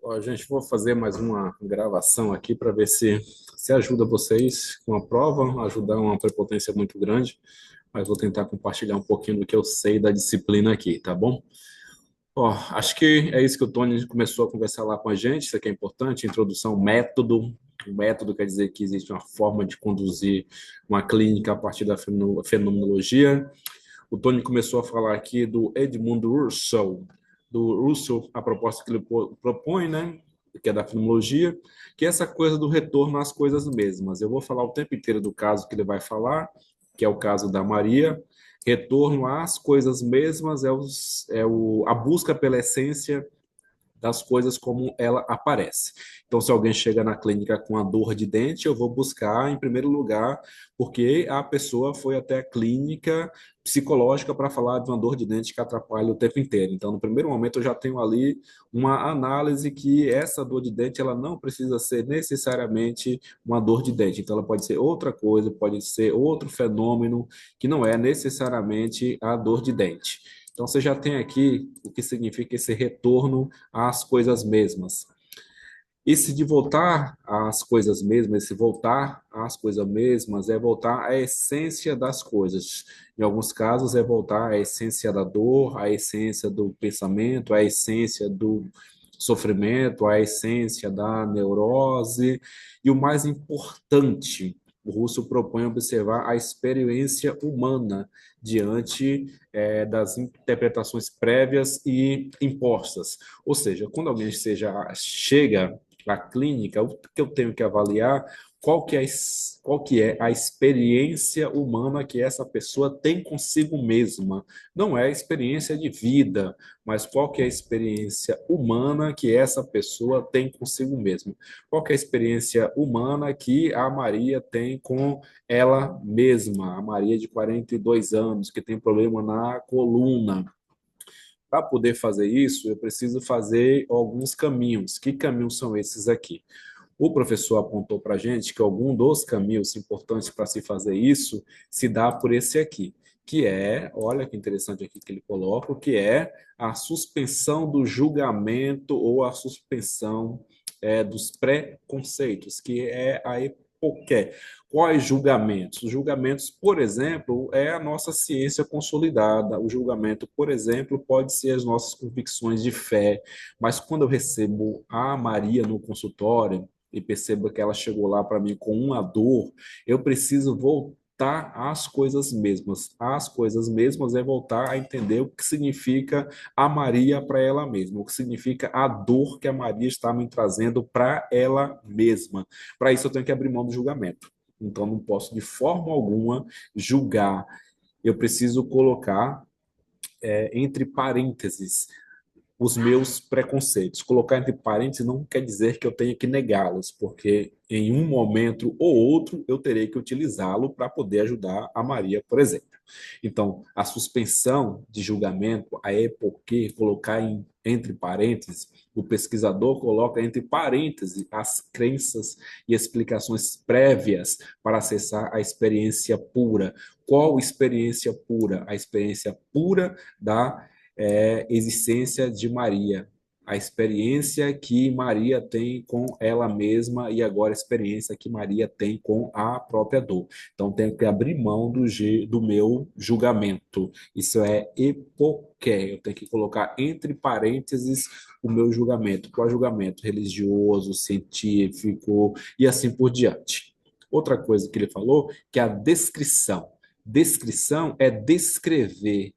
Ó, gente, vou fazer mais uma gravação aqui para ver se ajuda vocês com a prova, ajudar uma prepotência muito grande, mas vou tentar compartilhar um pouquinho do que eu sei da disciplina aqui, tá bom? Ó, acho que é isso que o Tony começou a conversar lá com a gente, isso aqui é importante, introdução ao método. O método quer dizer que existe uma forma de conduzir uma clínica a partir da fenomenologia. O Tony começou a falar aqui do Edmund Husserl, a proposta que ele propõe, né, que é da fenomenologia, que é essa coisa do retorno às coisas mesmas. Eu vou falar o tempo inteiro do caso que ele vai falar, que é o caso da Maria. Retorno às coisas mesmas a busca pela essência das coisas como ela aparece. Então, se alguém chega na clínica com a dor de dente, eu vou buscar, em primeiro lugar, porque a pessoa foi até a clínica psicológica para falar de uma dor de dente que atrapalha o tempo inteiro. Então, no primeiro momento, eu já tenho ali uma análise que essa dor de dente ela não precisa ser necessariamente uma dor de dente. Então, ela pode ser outra coisa, pode ser outro fenômeno que não é necessariamente a dor de dente. Então, você já tem aqui o que significa esse retorno às coisas mesmas. Esse de voltar às coisas mesmas, esse voltar às coisas mesmas, é voltar à essência das coisas. Em alguns casos, é voltar à essência da dor, à essência do pensamento, à essência do sofrimento, à essência da neurose. E o mais importante, o Russo propõe observar a experiência humana diante das interpretações prévias e impostas. Ou seja, quando alguém chega à clínica, o que eu tenho que avaliar qual que é a experiência humana que essa pessoa tem consigo mesma. Não é a experiência de vida, mas qual que é a experiência humana que essa pessoa tem consigo mesma. Qual que é a experiência humana que a Maria tem com ela mesma, a Maria de 42 anos, que tem problema na coluna. Para poder fazer isso, eu preciso fazer alguns caminhos. Que caminhos são esses aqui? O professor apontou para a gente que algum dos caminhos importantes para se fazer isso se dá por esse aqui, que é, olha que interessante aqui que ele coloca, que é a suspensão do julgamento ou a suspensão dos preconceitos, que é a epoqué. Quais julgamentos? Os julgamentos, por exemplo, é a nossa ciência consolidada. O julgamento, por exemplo, pode ser as nossas convicções de fé. Mas quando eu recebo a Maria no consultório, e percebo que ela chegou lá para mim com uma dor, eu preciso voltar às coisas mesmas. As coisas mesmas é voltar a entender o que significa a Maria para ela mesma, o que significa a dor que a Maria está me trazendo para ela mesma. Para isso eu tenho que abrir mão do julgamento. Então não posso de forma alguma julgar. Eu preciso colocar entre parênteses os meus preconceitos. Colocar entre parênteses não quer dizer que eu tenha que negá-los, porque em um momento ou outro eu terei que utilizá-lo para poder ajudar a Maria, por exemplo. Então, a suspensão de julgamento, a porque colocar entre parênteses, o pesquisador coloca entre parênteses as crenças e explicações prévias para acessar a experiência pura. Qual experiência pura? A experiência pura da existência de Maria, a experiência que Maria tem com ela mesma e agora a experiência que Maria tem com a própria dor. Então, tenho que abrir mão do meu julgamento. Isso é epoqué. Eu tenho que colocar entre parênteses o meu julgamento. Qual é o julgamento? Religioso, científico e assim por diante. Outra coisa que ele falou, que é a descrição. Descrição é descrever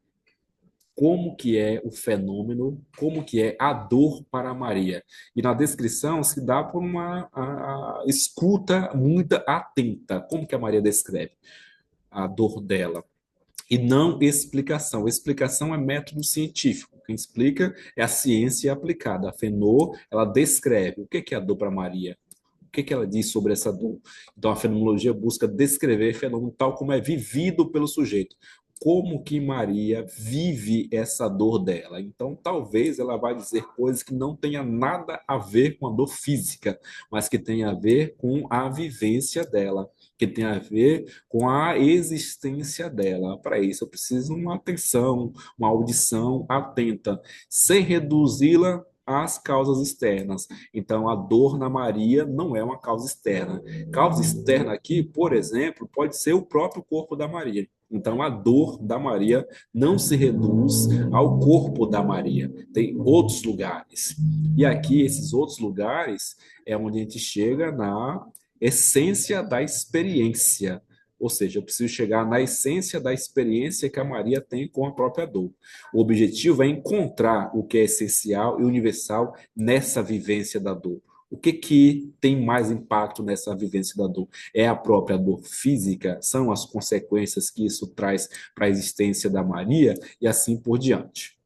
como que é o fenômeno, como que é a dor para Maria. E na descrição se dá por uma escuta muito atenta. Como que a Maria descreve a dor dela? E não explicação. Explicação é método científico. Quem explica é a ciência aplicada. A Fenô, ela descreve o que é a dor para Maria. O que ela diz sobre essa dor? Então, a fenomenologia busca descrever fenômeno tal como é vivido pelo sujeito. Como que Maria vive essa dor dela? Então, talvez ela vai dizer coisas que não tenha nada a ver com a dor física, mas que tenha a ver com a vivência dela, que tem a ver com a existência dela. Para isso, eu preciso de uma atenção, uma audição atenta, sem reduzi-la as causas externas. Então, a dor na Maria não é uma causa externa. Causa externa aqui, por exemplo, pode ser o próprio corpo da Maria. Então, a dor da Maria não se reduz ao corpo da Maria. Tem outros lugares. E aqui, esses outros lugares, é onde a gente chega na essência da experiência. Ou seja, eu preciso chegar na essência da experiência que a Maria tem com a própria dor. O objetivo é encontrar o que é essencial e universal nessa vivência da dor. O que que tem mais impacto nessa vivência da dor? É a própria dor física? São as consequências que isso traz para a existência da Maria? E assim por diante.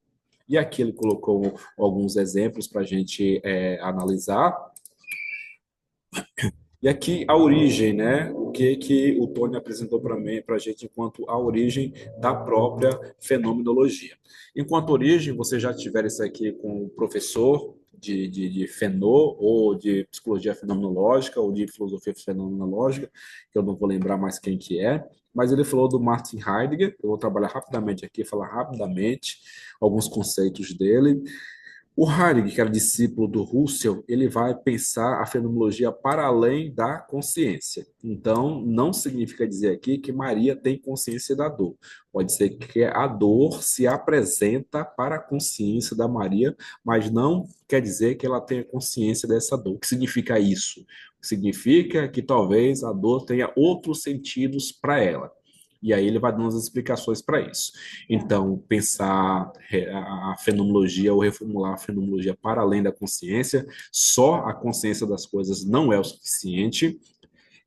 E aqui ele colocou alguns exemplos para a gente analisar. E aqui a origem, né? O que o Tony apresentou para mim, para a gente, enquanto a origem da própria fenomenologia. Enquanto origem, você já tiver isso aqui com o professor de Fenô, ou de psicologia fenomenológica, ou de filosofia fenomenológica, que eu não vou lembrar mais quem que é, mas ele falou do Martin Heidegger. Eu vou trabalhar rapidamente aqui, falar rapidamente alguns conceitos dele. O Heidegger, que era discípulo do Husserl, ele vai pensar a fenomenologia para além da consciência. Então, não significa dizer aqui que Maria tem consciência da dor. Pode ser que a dor se apresenta para a consciência da Maria, mas não quer dizer que ela tenha consciência dessa dor. O que significa isso? Significa que talvez a dor tenha outros sentidos para ela. E aí ele vai dando as explicações para isso. Então, pensar a fenomenologia ou reformular a fenomenologia para além da consciência, só a consciência das coisas não é o suficiente.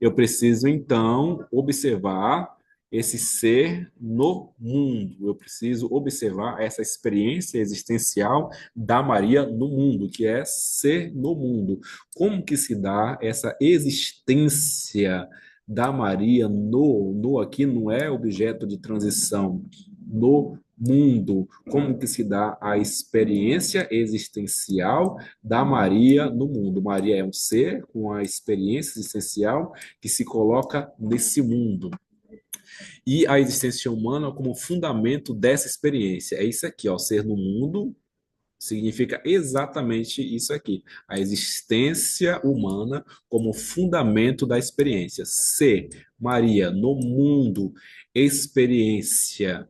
Eu preciso, então, observar esse ser no mundo. Eu preciso observar essa experiência existencial da Maria no mundo, que é ser no mundo. Como que se dá essa existência da Maria no aqui não é objeto de transição, no mundo, como que se dá a experiência existencial da Maria no mundo. Maria é um ser com a experiência existencial que se coloca nesse mundo. E a existência humana como fundamento dessa experiência. É isso aqui, ó, ser no mundo significa exatamente isso aqui. A existência humana como fundamento da experiência. Ser Maria no mundo, experiência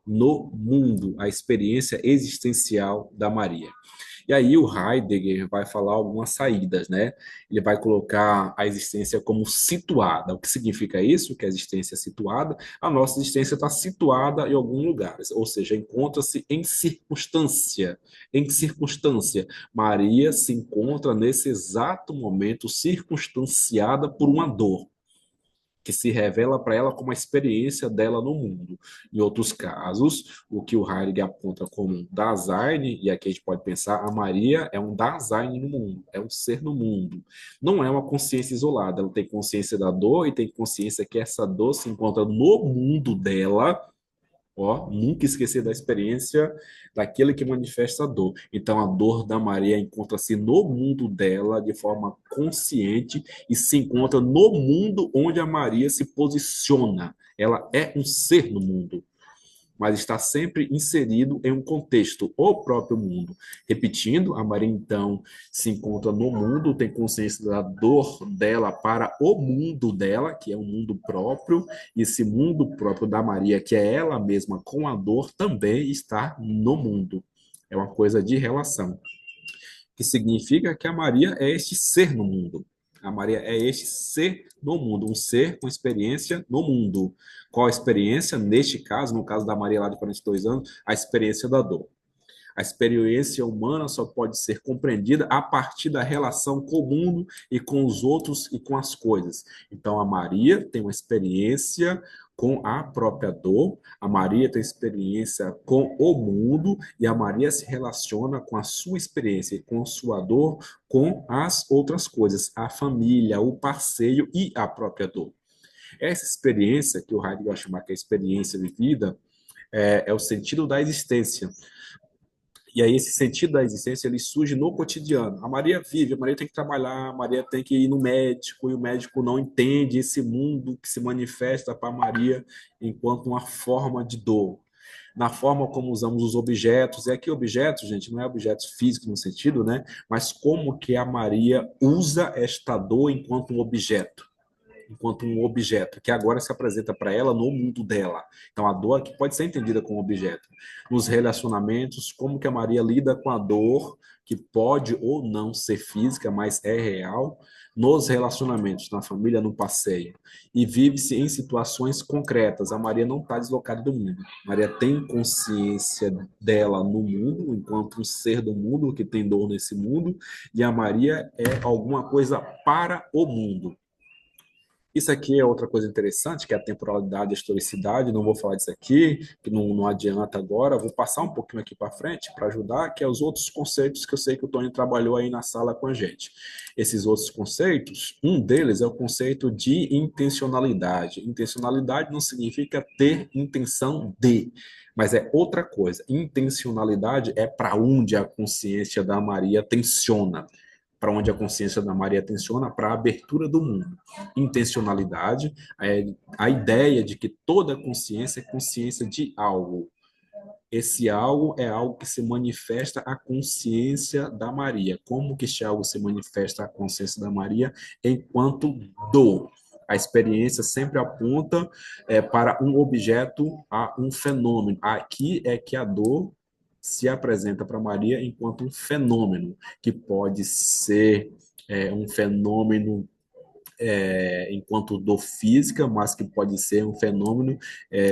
no mundo, a experiência existencial da Maria. E aí o Heidegger vai falar algumas saídas, né? Ele vai colocar a existência como situada. O que significa isso? Que a existência é situada. A nossa existência está situada em algum lugar, ou seja, encontra-se em circunstância. Em circunstância. Maria se encontra nesse exato momento circunstanciada por uma dor que se revela para ela como a experiência dela no mundo. Em outros casos, o que o Heidegger aponta como um Dasein, e aqui a gente pode pensar, a Maria é um Dasein no mundo, é um ser no mundo. Não é uma consciência isolada, ela tem consciência da dor e tem consciência que essa dor se encontra no mundo dela. Ó, nunca esquecer da experiência daquele que manifesta a dor. Então, a dor da Maria encontra-se no mundo dela de forma consciente e se encontra no mundo onde a Maria se posiciona. Ela é um ser no mundo, mas está sempre inserido em um contexto, o próprio mundo. Repetindo, a Maria, então, se encontra no mundo, tem consciência da dor dela para o mundo dela, que é um mundo próprio, e esse mundo próprio da Maria, que é ela mesma com a dor, também está no mundo. É uma coisa de relação, que significa que a Maria é este ser no mundo. A Maria é este ser no mundo, um ser com experiência no mundo. Qual a experiência? Neste caso, no caso da Maria lá de 42 anos, a experiência da dor. A experiência humana só pode ser compreendida a partir da relação com o mundo e com os outros e com as coisas. Então, a Maria tem uma experiência com a própria dor, a Maria tem experiência com o mundo e a Maria se relaciona com a sua experiência, com a sua dor, com as outras coisas, a família, o passeio e a própria dor. Essa experiência, que o Heidegger vai chamar que é a experiência vivida, é o sentido da existência. E aí esse sentido da existência ele surge no cotidiano. A Maria vive, a Maria tem que trabalhar, a Maria tem que ir no médico e o médico não entende esse mundo que se manifesta para a Maria enquanto uma forma de dor. na forma como usamos os objetos. E aqui objetos, gente, não é objetos físicos no sentido, né? Mas como que a Maria usa esta dor enquanto um objeto, que agora se apresenta para ela no mundo dela. Então, a dor aqui pode ser entendida como objeto. Nos relacionamentos, como que a Maria lida com a dor, que pode ou não ser física, mas é real, nos relacionamentos, na família, no passeio. E vive-se em situações concretas. A Maria não está deslocada do mundo. A Maria tem consciência dela no mundo, enquanto um ser do mundo, que tem dor nesse mundo, e a Maria é alguma coisa para o mundo. Isso aqui é outra coisa interessante, que é a temporalidade e a historicidade. Não vou falar disso aqui, que não adianta agora. Vou passar um pouquinho aqui para frente para ajudar, que é os outros conceitos que eu sei que o Tony trabalhou aí na sala com a gente. Esses outros conceitos, um deles é o conceito de intencionalidade. Intencionalidade não significa ter intenção de, mas é outra coisa. Intencionalidade é para onde a consciência da Maria tensiona, para onde a consciência da Maria tensiona, para a abertura do mundo. Intencionalidade é a ideia de que toda consciência é consciência de algo. Esse algo é algo que se manifesta à consciência da Maria. Como que esse algo se manifesta à consciência da Maria? Enquanto dor. A experiência sempre aponta para um objeto, a um fenômeno. Aqui é que a dor se apresenta para Maria enquanto um fenômeno, que pode ser um fenômeno enquanto dor física, mas que pode ser um fenômeno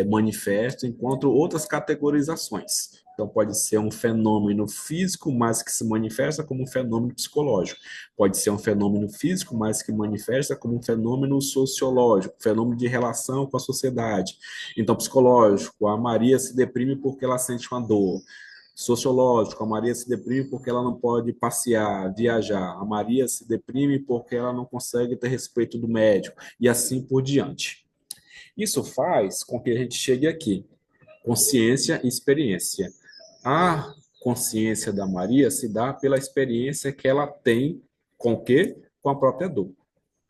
manifesto enquanto outras categorizações. Então, pode ser um fenômeno físico, mas que se manifesta como um fenômeno psicológico. Pode ser um fenômeno físico, mas que manifesta como um fenômeno sociológico, fenômeno de relação com a sociedade. Então, psicológico, a Maria se deprime porque ela sente uma dor. Sociológico, a Maria se deprime porque ela não pode passear, viajar. A Maria se deprime porque ela não consegue ter respeito do médico, e assim por diante. Isso faz com que a gente chegue aqui. Consciência e experiência. A consciência da Maria se dá pela experiência que ela tem com o quê? Com a própria dor.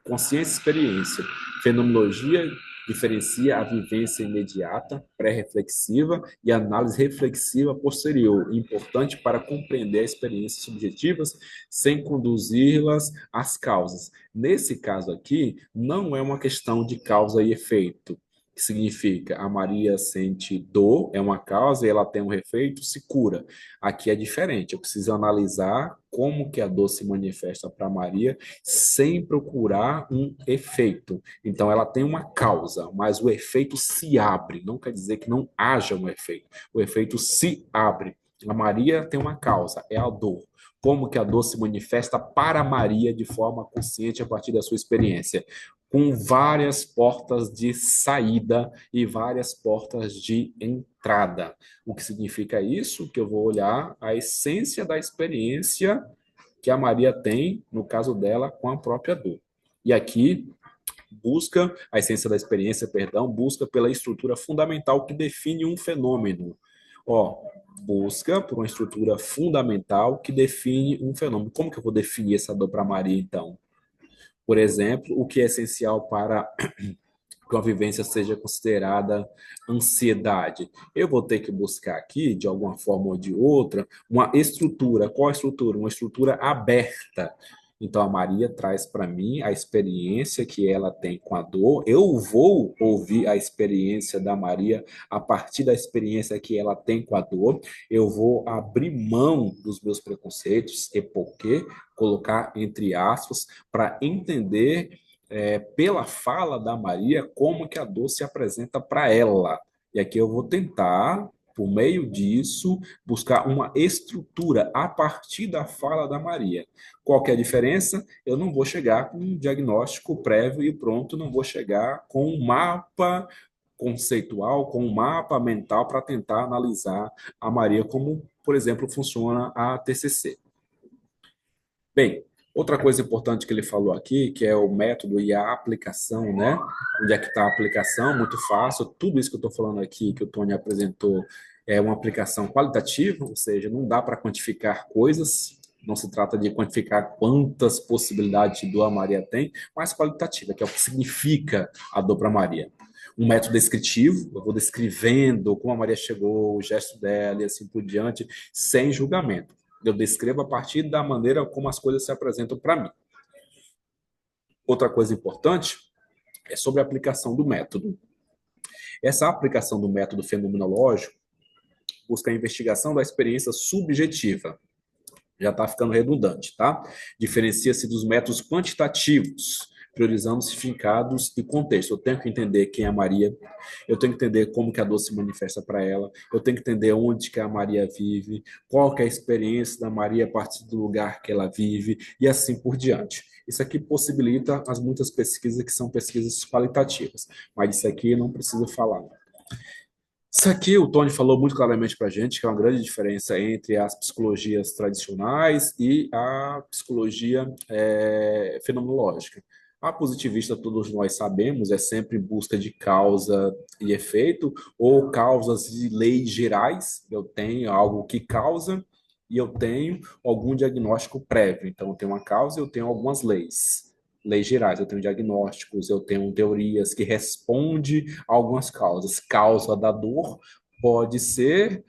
Consciência e experiência. Fenomenologia diferencia a vivência imediata, pré-reflexiva e a análise reflexiva posterior, importante para compreender as experiências subjetivas sem conduzi-las às causas. Nesse caso aqui, não é uma questão de causa e efeito, que significa a Maria sente dor, é uma causa, e ela tem um efeito, se cura. Aqui é diferente, eu preciso analisar como que a dor se manifesta para Maria sem procurar um efeito. Então, ela tem uma causa, mas o efeito se abre. Não quer dizer que não haja um efeito. O efeito se abre. A Maria tem uma causa, é a dor. Como que a dor se manifesta para Maria de forma consciente a partir da sua experiência? Com várias portas de saída e várias portas de entrada. O que significa isso? Que eu vou olhar a essência da experiência que a Maria tem, no caso dela, com a própria dor. E aqui busca a essência da experiência, perdão, busca pela estrutura fundamental que define um fenômeno. Ó, busca por uma estrutura fundamental que define um fenômeno. Como que eu vou definir essa dor para Maria, então? Por exemplo, o que é essencial para que uma vivência seja considerada ansiedade. Eu vou ter que buscar aqui, de alguma forma ou de outra, uma estrutura. Qual a estrutura? Uma estrutura aberta. Então, a Maria traz para mim a experiência que ela tem com a dor. Eu vou ouvir a experiência da Maria a partir da experiência que ela tem com a dor. Eu vou abrir mão dos meus preconceitos e por quê? Colocar entre aspas para entender pela fala da Maria, como que a dor se apresenta para ela. E aqui eu vou tentar, por meio disso, buscar uma estrutura a partir da fala da Maria. Qual que é a diferença? Eu não vou chegar com um diagnóstico prévio e pronto, não vou chegar com um mapa conceitual, com um mapa mental para tentar analisar a Maria, como, por exemplo, funciona a TCC. Bem, outra coisa importante que ele falou aqui, que é o método e a aplicação, né? Onde é que está a aplicação? Muito fácil. Tudo isso que eu estou falando aqui, que o Tony apresentou, é uma aplicação qualitativa, ou seja, não dá para quantificar coisas, não se trata de quantificar quantas possibilidades de dor a Maria tem, mas qualitativa, que é o que significa a dor para Maria. um método descritivo, eu vou descrevendo como a Maria chegou, o gesto dela e assim por diante, sem julgamento. Eu descrevo a partir da maneira como as coisas se apresentam para mim. Outra coisa importante é sobre a aplicação do método. Essa aplicação do método fenomenológico busca a investigação da experiência subjetiva. Já está ficando redundante, tá? Diferencia-se dos métodos quantitativos, priorizando significados e contexto. Eu tenho que entender quem é a Maria, eu tenho que entender como que a dor se manifesta para ela, eu tenho que entender onde que a Maria vive, qual que é a experiência da Maria a partir do lugar que ela vive, e assim por diante. Isso aqui possibilita as muitas pesquisas que são pesquisas qualitativas, mas isso aqui eu não preciso falar. Isso aqui o Tony falou muito claramente para a gente, que é uma grande diferença entre as psicologias tradicionais e a psicologia fenomenológica. A positivista, todos nós sabemos, é sempre em busca de causa e efeito, ou causas e leis gerais. Eu tenho algo que causa e eu tenho algum diagnóstico prévio. Então, eu tenho uma causa e eu tenho algumas leis gerais, eu tenho diagnósticos, eu tenho teorias que respondem a algumas causas. Causa da dor pode ser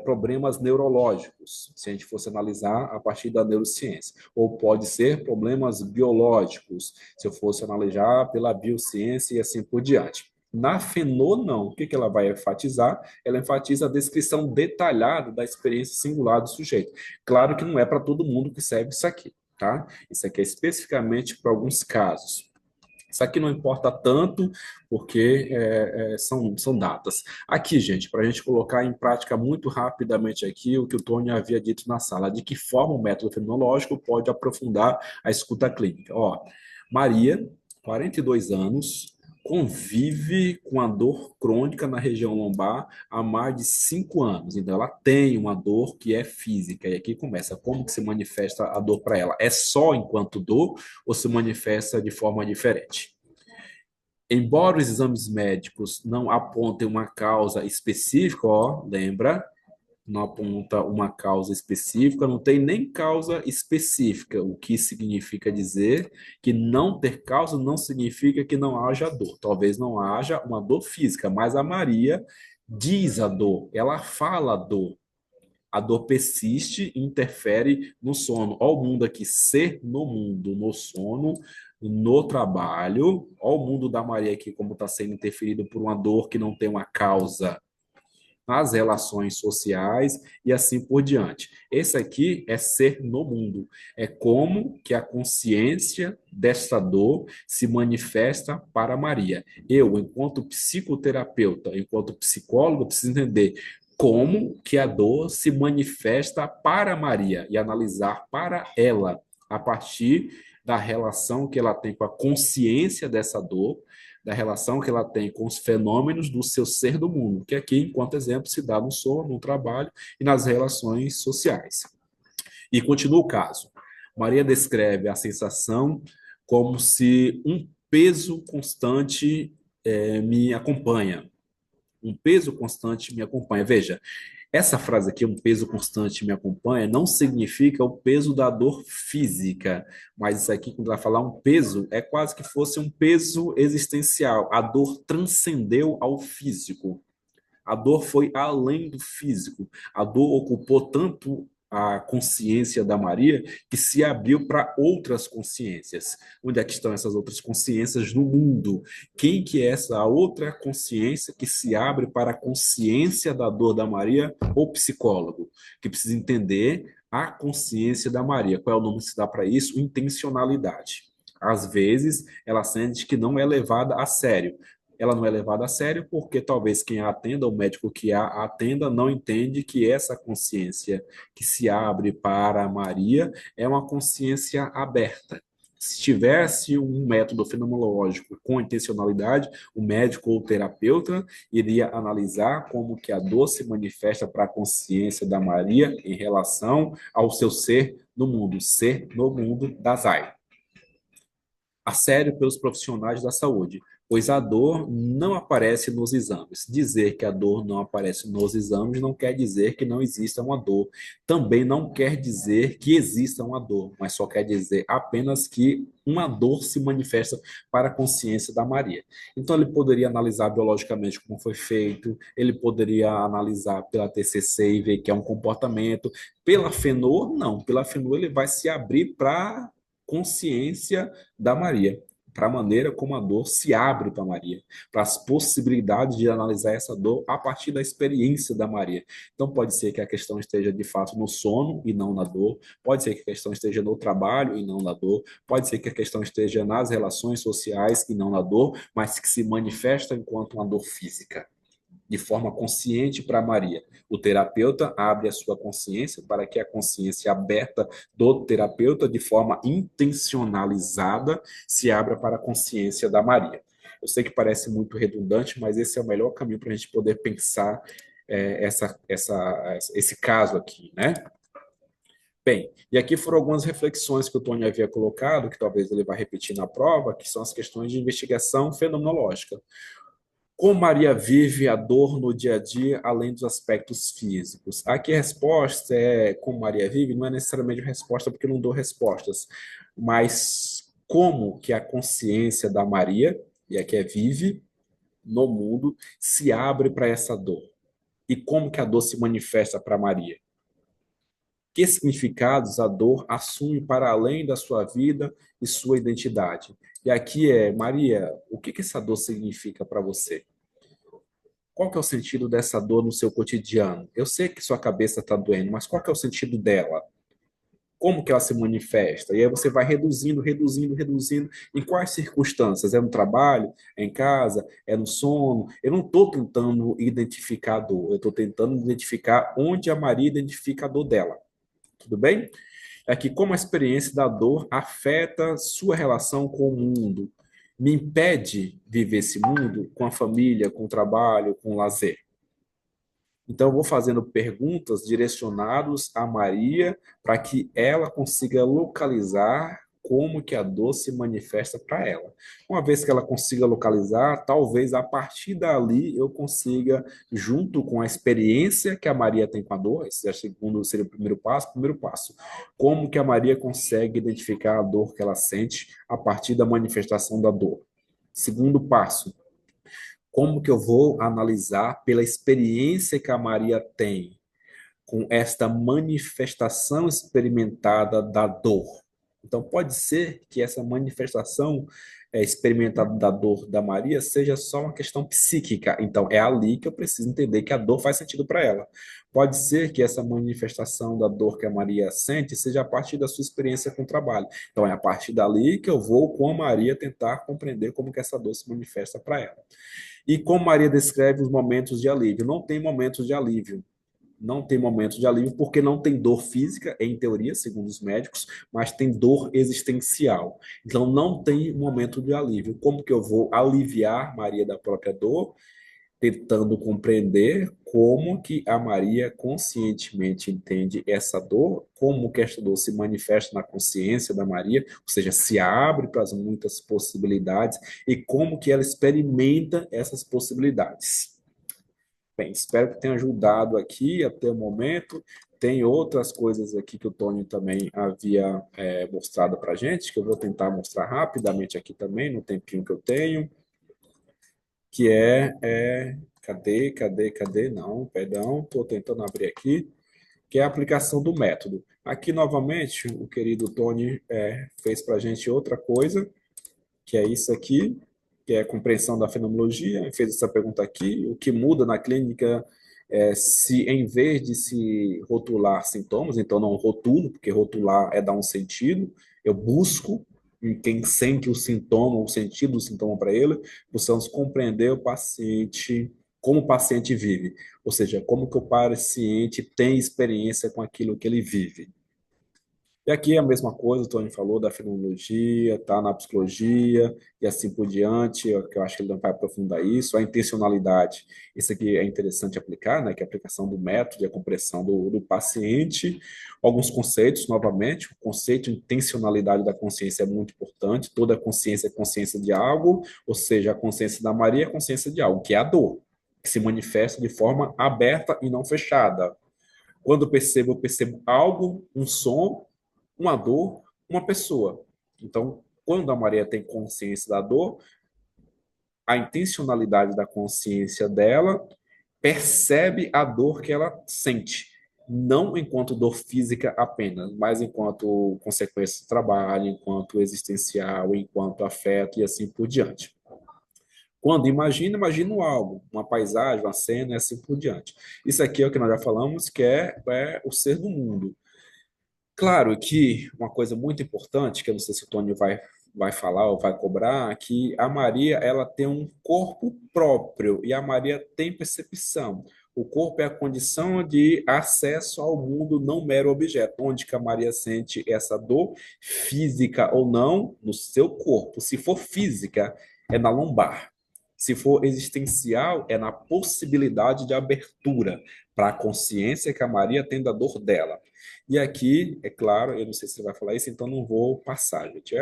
problemas neurológicos, se a gente fosse analisar a partir da neurociência, ou pode ser problemas biológicos, se eu fosse analisar pela biociência e assim por diante. Na Fenô, não. O que ela vai enfatizar? Ela enfatiza a descrição detalhada da experiência singular do sujeito. Claro que não é para todo mundo que serve isso aqui, tá? Isso aqui é especificamente para alguns casos. Isso aqui não importa tanto, porque são datas. Aqui, gente, para a gente colocar em prática muito rapidamente aqui o que o Tony havia dito na sala, de que forma o método fenomenológico pode aprofundar a escuta clínica. Ó, Maria, 42 anos, convive com a dor crônica na região lombar há mais de 5 anos. Então, ela tem uma dor que é física. E aqui começa. Como que se manifesta a dor para ela? É só enquanto dor ou se manifesta de forma diferente? Embora os exames médicos não apontem uma causa específica, ó, lembra? Não aponta uma causa específica, não tem nem causa específica, o que significa dizer que não ter causa não significa que não haja dor. Talvez não haja uma dor física, mas a Maria diz a dor, ela fala a dor. A dor persiste e interfere no sono. Olha o mundo aqui, ser no mundo, no sono, no trabalho. Olha o mundo da Maria aqui, como está sendo interferido por uma dor que não tem uma causa nas relações sociais e assim por diante. Esse aqui é ser no mundo. É como que a consciência desta dor se manifesta para Maria. Eu, enquanto psicoterapeuta, enquanto psicólogo, preciso entender como que a dor se manifesta para Maria e analisar para ela a partir da relação que ela tem com a consciência dessa dor, da relação que ela tem com os fenômenos do seu ser do mundo, que aqui, enquanto exemplo, se dá no sono, no trabalho e nas relações sociais. E continua o caso. Maria descreve a sensação como se um peso constante me acompanha. Um peso constante me acompanha. Veja, essa frase aqui, um peso constante me acompanha, não significa o peso da dor física, mas isso aqui, quando vai falar um peso, é quase que fosse um peso existencial. A dor transcendeu ao físico. A dor foi além do físico. A dor ocupou tanto a consciência da Maria que se abriu para outras consciências. Onde é que estão essas outras consciências no mundo? Quem que é essa outra consciência que se abre para a consciência da dor da Maria? O psicólogo, que precisa entender a consciência da Maria. Qual é o nome que se dá para isso? Intencionalidade. Às vezes, ela sente que não é levada a sério. Ela não é levada a sério porque talvez quem a atenda, o médico que a atenda, não entende que essa consciência que se abre para a Maria é uma consciência aberta. Se tivesse um método fenomenológico com intencionalidade, o médico ou o terapeuta iria analisar como que a dor se manifesta para a consciência da Maria em relação ao seu ser no mundo, ser no mundo da Zay. A sério pelos profissionais da saúde. pois a dor não aparece nos exames. Dizer que a dor não aparece nos exames não quer dizer que não exista uma dor. Também não quer dizer que exista uma dor, mas só quer dizer apenas que uma dor se manifesta para a consciência da Maria. Então, ele poderia analisar biologicamente como foi feito, ele poderia analisar pela TCC e ver que é um comportamento. Pela FENOR, não. Pela FENOR, ele vai se abrir para a consciência da Maria, para a maneira como a dor se abre para Maria, para as possibilidades de analisar essa dor a partir da experiência da Maria. Então, pode ser que a questão esteja de fato no sono e não na dor, pode ser que a questão esteja no trabalho e não na dor, pode ser que a questão esteja nas relações sociais e não na dor, mas que se manifesta enquanto uma dor física de forma consciente para Maria. O terapeuta abre a sua consciência para que a consciência aberta do terapeuta, de forma intencionalizada, se abra para a consciência da Maria. Eu sei que parece muito redundante, mas esse é o melhor caminho para a gente poder pensar esse caso aqui, né? Bem, e aqui foram algumas reflexões que o Tony havia colocado, que talvez ele vá repetir na prova, que são as questões de investigação fenomenológica. Como Maria vive a dor no dia a dia, além dos aspectos físicos? Aqui a resposta é como Maria vive, não é necessariamente uma resposta porque eu não dou respostas, mas como que a consciência da Maria, e aqui é vive, no mundo, se abre para essa dor. E como que a dor se manifesta para Maria? Que significados a dor assume para além da sua vida e sua identidade? E aqui é, Maria, o que que essa dor significa para você? Qual que é o sentido dessa dor no seu cotidiano? Eu sei que sua cabeça está doendo, mas qual que é o sentido dela? Como que ela se manifesta? E aí você vai reduzindo, reduzindo, reduzindo. Em quais circunstâncias? É no trabalho? É em casa? É no sono? Eu não estou tentando identificar a dor. Eu estou tentando identificar onde a Maria identifica a dor dela. Tudo bem? Aqui, como a experiência da dor afeta sua relação com o mundo? Me impede viver esse mundo com a família, com o trabalho, com o lazer? Então, eu vou fazendo perguntas direcionadas a Maria para que ela consiga localizar como que a dor se manifesta para ela. Uma vez que ela consiga localizar, talvez a partir dali eu consiga, junto com a experiência que a Maria tem com a dor, esse é o segundo, seria o primeiro passo, como que a Maria consegue identificar a dor que ela sente a partir da manifestação da dor. Segundo passo, como que eu vou analisar pela experiência que a Maria tem com esta manifestação experimentada da dor? Então, pode ser que essa manifestação experimentada da dor da Maria seja só uma questão psíquica. Então, é ali que eu preciso entender que a dor faz sentido para ela. Pode ser que essa manifestação da dor que a Maria sente seja a partir da sua experiência com o trabalho. Então, é a partir dali que eu vou, com a Maria, tentar compreender como que essa dor se manifesta para ela. E como Maria descreve os momentos de alívio, não tem momentos de alívio. Não tem momentos de alívio porque não tem dor física, em teoria, segundo os médicos, mas tem dor existencial. Então não tem momento de alívio. Como que eu vou aliviar Maria da própria dor? Tentando compreender como que a Maria conscientemente entende essa dor, como que essa dor se manifesta na consciência da Maria, ou seja, se abre para as muitas possibilidades e como que ela experimenta essas possibilidades. Bem, espero que tenha ajudado aqui até o momento. Tem outras coisas aqui que o Tony também havia mostrado para a gente, que eu vou tentar mostrar rapidamente aqui também, no tempinho que eu tenho, que cadê? Não, perdão, estou tentando abrir aqui, que é a aplicação do método. Aqui, novamente, o querido Tony fez para a gente outra coisa, que é isso aqui, que é a compreensão da fenomenologia. Ele fez essa pergunta aqui: o que muda na clínica se, em vez de se rotular sintomas, então não rotulo, porque rotular é dar um sentido, eu busco em quem sente o sintoma, o sentido do sintoma para ele, precisamos compreender o paciente, como o paciente vive, ou seja, como que o paciente tem experiência com aquilo que ele vive. E aqui é a mesma coisa, o Tony falou da fenomenologia, tá na psicologia e assim por diante, que eu acho que ele não vai aprofundar isso. A intencionalidade, isso aqui é interessante aplicar, né, que é a aplicação do método e a compreensão do paciente. Alguns conceitos, novamente, o conceito de intencionalidade da consciência é muito importante. Toda consciência é consciência de algo, ou seja, a consciência da Maria é consciência de algo, que é a dor, que se manifesta de forma aberta e não fechada. Quando eu percebo algo, um som, uma dor, uma pessoa. Então, quando a Maria tem consciência da dor, a intencionalidade da consciência dela percebe a dor que ela sente, não enquanto dor física apenas, mas enquanto consequência do trabalho, enquanto existencial, enquanto afeto e assim por diante. Quando imagina, imagina algo, uma paisagem, uma cena e assim por diante. Isso aqui é o que nós já falamos, que é o ser do mundo. Claro que uma coisa muito importante, que eu não sei se o Tony vai falar ou vai cobrar, que a Maria ela tem um corpo próprio e a Maria tem percepção. O corpo é a condição de acesso ao mundo, não mero objeto. Onde que a Maria sente essa dor, física ou não, no seu corpo. Se for física, é na lombar. Se for existencial, é na possibilidade de abertura para a consciência que a Maria tem da dor dela. E aqui, é claro, eu não sei se você vai falar isso, então não vou passar, gente.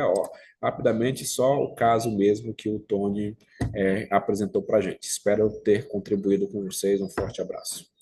Rapidamente, só o caso mesmo que o Tony apresentou para a gente. Espero ter contribuído com vocês. Um forte abraço.